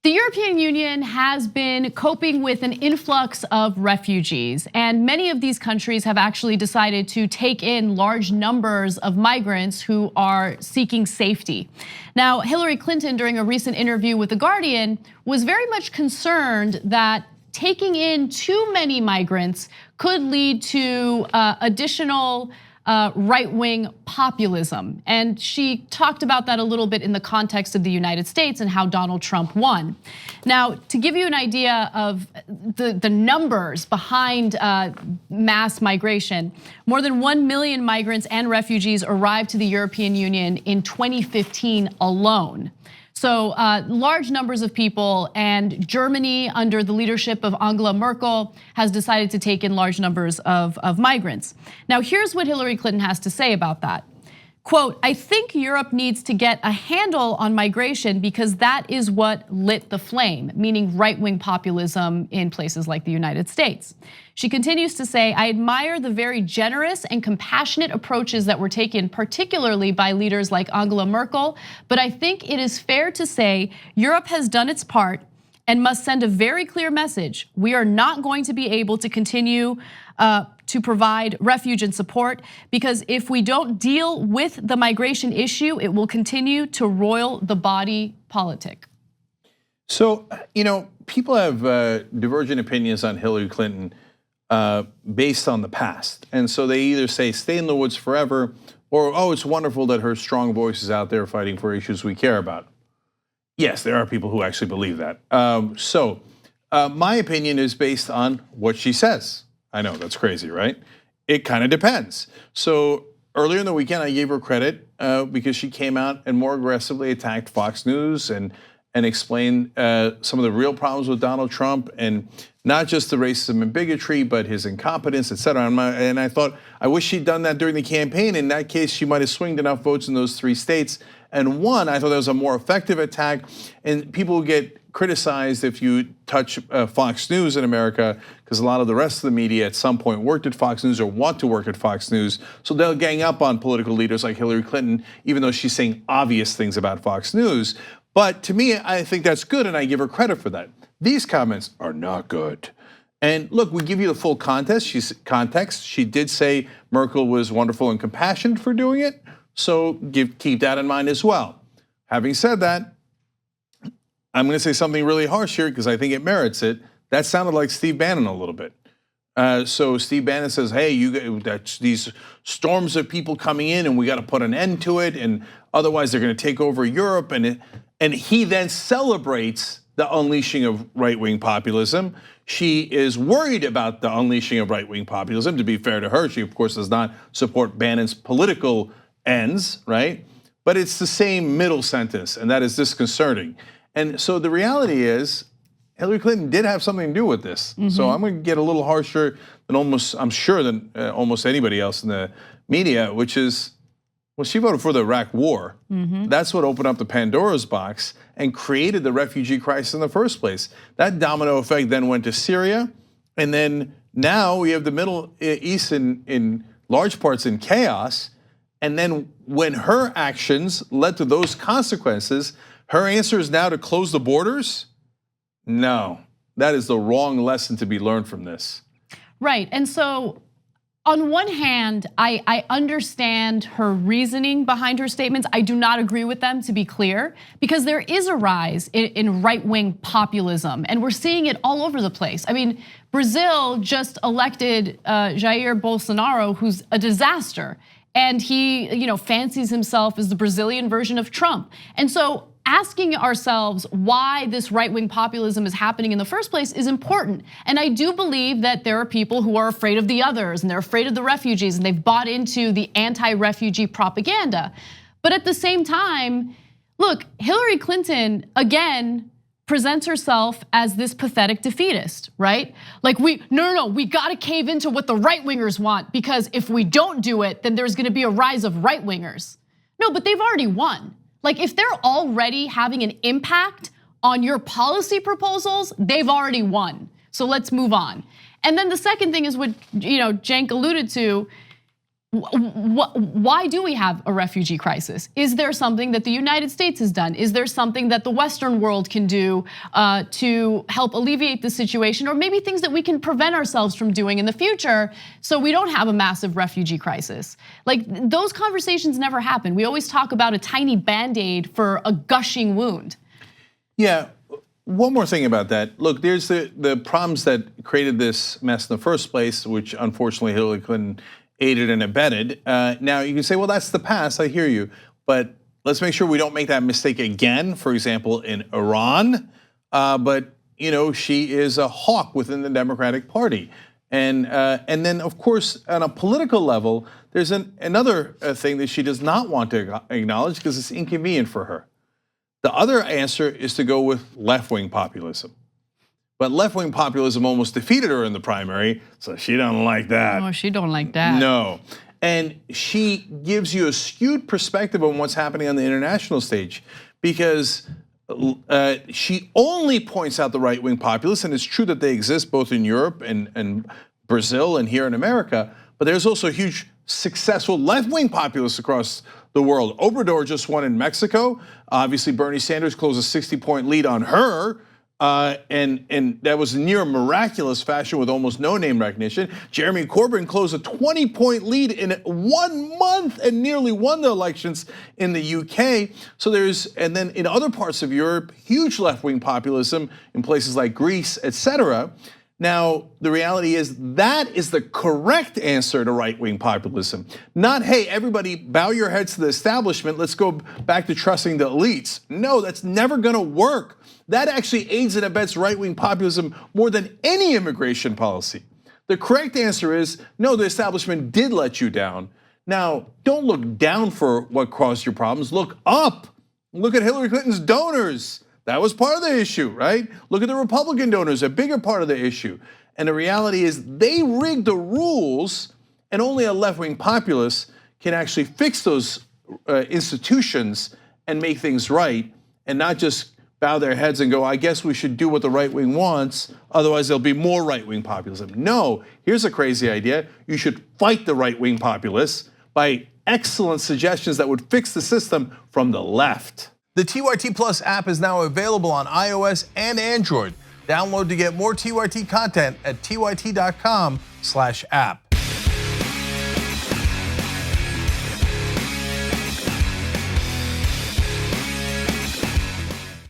The European Union has been coping with an influx of refugees, and many of these countries have actually decided to take in large numbers of migrants who are seeking safety. Now, Hillary Clinton, during a recent interview with The Guardian, was very much concerned that taking in too many migrants could lead to additional right-wing populism. And she talked about that a little bit in the context of the United States and how Donald Trump won. Now, to give you an idea of the numbers behind mass migration, more than 1 million migrants and refugees arrived to the European Union in 2015 alone. So large numbers of people, and Germany, under the leadership of Angela Merkel, has decided to take in large numbers of migrants. Now, here's what Hillary Clinton has to say about that. Quote, "I think Europe needs to get a handle on migration because that is what lit the flame," meaning right-wing populism in places like the United States. She continues to say, "I admire the very generous and compassionate approaches that were taken, particularly by leaders like Angela Merkel, but I think it is fair to say Europe has done its part and must send a very clear message. We are not going to be able to continue to provide refuge and support, because if we don't deal with the migration issue, it will continue to roil the body politic." So, people have divergent opinions on Hillary Clinton based on the past. And so they either say stay in the woods forever, or oh, it's wonderful that her strong voice is out there fighting for issues we care about. Yes, there are people who actually believe that. My opinion is based on what she says. I know, that's crazy, right? It kind of depends. So earlier in the weekend, I gave her credit because she came out and more aggressively attacked Fox News and explained some of the real problems with Donald Trump, and not just the racism and bigotry, but his incompetence, et cetera. And I thought, I wish she'd done that during the campaign. In that case, she might have swinged enough votes in those 3 states and won. I thought that was a more effective attack. And people get criticized if you touch Fox News in America, because a lot of the rest of the media at some point worked at Fox News or want to work at Fox News. So they'll gang up on political leaders like Hillary Clinton, even though she's saying obvious things about Fox News. But to me, I think that's good, and I give her credit for that. These comments are not good. And look, we give you the full context. She did say Merkel was wonderful and compassionate for doing it, so keep that in mind as well. Having said that, I'm going to say something really harsh here because I think it merits it. That sounded like Steve Bannon a little bit. So Steve Bannon says, hey, that's these storms of people coming in and we got to put an end to it, and otherwise they're going to take over Europe. And he then celebrates the unleashing of right-wing populism. She is worried about the unleashing of right-wing populism. To be fair to her, she of course does not support Bannon's political ends, right? But it's the same middle sentence, and that is disconcerting. And so the reality is, Hillary Clinton did have something to do with this. So I'm going to get a little harsher than almost anybody else in the media, which is, well, she voted for the Iraq War. That's what opened up the Pandora's box and created the refugee crisis in the first place. That domino effect then went to Syria, and then now we have the Middle East in large parts in chaos. And then when her actions led to those consequences, her answer is now to close the borders? No, that is the wrong lesson to be learned from this. Right, and so on one hand, I understand her reasoning behind her statements. I do not agree with them, to be clear, because there is a rise in right-wing populism, and we're seeing it all over the place. I mean, Brazil just elected Jair Bolsonaro, who's a disaster, and he fancies himself as the Brazilian version of Trump. And so asking ourselves why this right-wing populism is happening in the first place is important. And I do believe that there are people who are afraid of the others, and they're afraid of the refugees, and they've bought into the anti-refugee propaganda. But at the same time, look, Hillary Clinton, again, presents herself as this pathetic defeatist, right? Like no, we gotta cave into what the right-wingers want, because if we don't do it, then there's gonna be a rise of right-wingers. No, but they've already won. Like, if they're already having an impact on your policy proposals, they've already won. So let's move on. And then the second thing is what Cenk alluded to. Why do we have a refugee crisis? Is there something that the United States has done? Is there something that the Western world can do to help alleviate the situation? Or maybe things that we can prevent ourselves from doing in the future so we don't have a massive refugee crisis? Like, those conversations never happen. We always talk about a tiny Band-Aid for a gushing wound. Yeah, one more thing about that. Look, there's the problems that created this mess in the first place, which unfortunately Hillary Clinton aided and abetted. Now you can say, well, that's the past, I hear you. But let's make sure we don't make that mistake again, for example, in Iran. But she is a hawk within the Democratic Party. And then, of course, on a political level, there's another thing that she does not want to acknowledge because it's inconvenient for her. The other answer is to go with left-wing populism. But left-wing populism almost defeated her in the primary, so she don't like that. Oh, she don't like that. No, and she gives you a skewed perspective on what's happening on the international stage because she only points out the right-wing populists, and it's true that they exist both in Europe and Brazil and here in America, but there's also huge successful left-wing populists across the world. Obrador just won in Mexico. Obviously, Bernie Sanders closed a 60-point lead on her. And that was near miraculous fashion with almost no name recognition. Jeremy Corbyn closed a 20-point lead in 1 month and nearly won the elections in the UK. So and then in other parts of Europe, huge left-wing populism in places like Greece, etc. Now, the reality is that is the correct answer to right-wing populism. Not, hey, everybody bow your heads to the establishment, let's go back to trusting the elites. No, that's never gonna work. That actually aids and abets right-wing populism more than any immigration policy. The correct answer is, no, the establishment did let you down. Now, don't look down for what caused your problems, look up. Look at Hillary Clinton's donors. That was part of the issue, right? Look at the Republican donors, a bigger part of the issue. And the reality is they rigged the rules, and only a left-wing populist can actually fix those institutions and make things right, and not just bow their heads and go, I guess we should do what the right wing wants, otherwise there'll be more right-wing populism. No, here's a crazy idea. You should fight the right-wing populists by excellent suggestions that would fix the system from the left. The TYT Plus app is now available on iOS and Android. Download to get more TYT content at tyt.com/app.